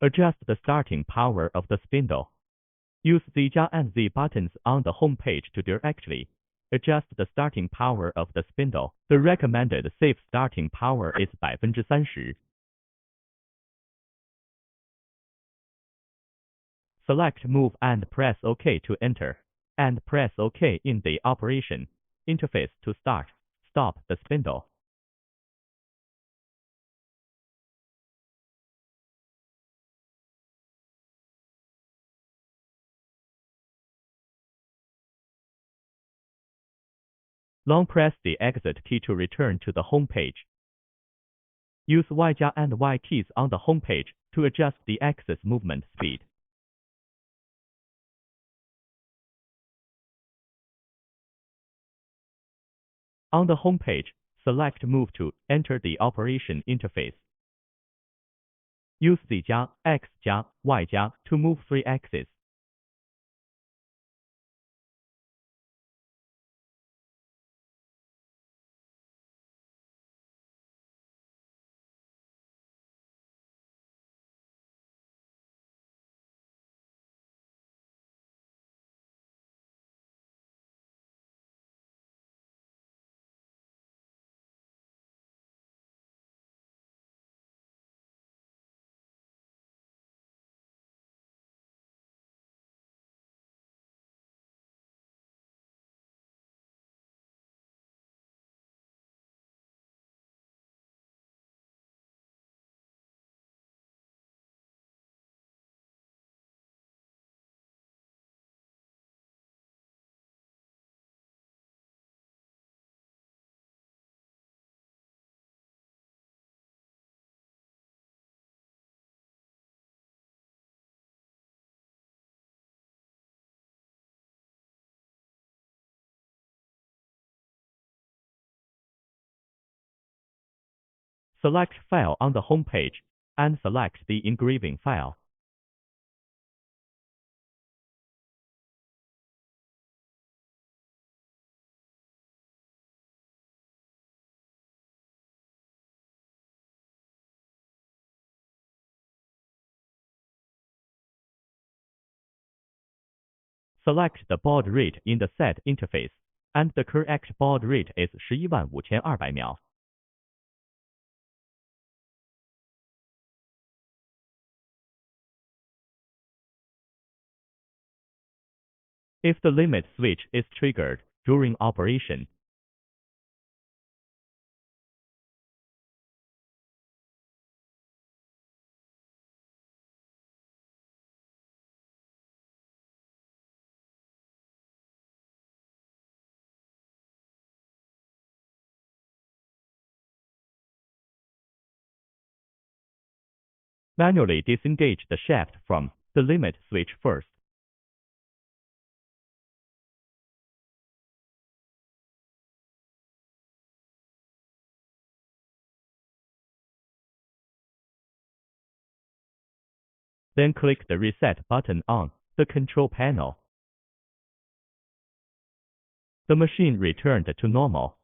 Adjust the starting power of the spindle. Use Z and Z buttons on the home page to directly adjust the starting power of the spindle. The recommended safe starting power is 30%. Select Move and press OK to enter, and press OK in the operation interface to stop the spindle. Long press the exit key to return to the home page. Use Y and Y keys on the home page to adjust the axis movement speed. On the home page, select Move to enter the operation interface. Use Z X Y to move 3 axes. Select File on the home page, and select the engraving file. Select the baud rate in the set interface, and the correct baud rate is 11500秒. If the limit switch is triggered during operation, manually disengage the shaft from the limit switch first. Then click the Reset button on the control panel. The machine returned to normal.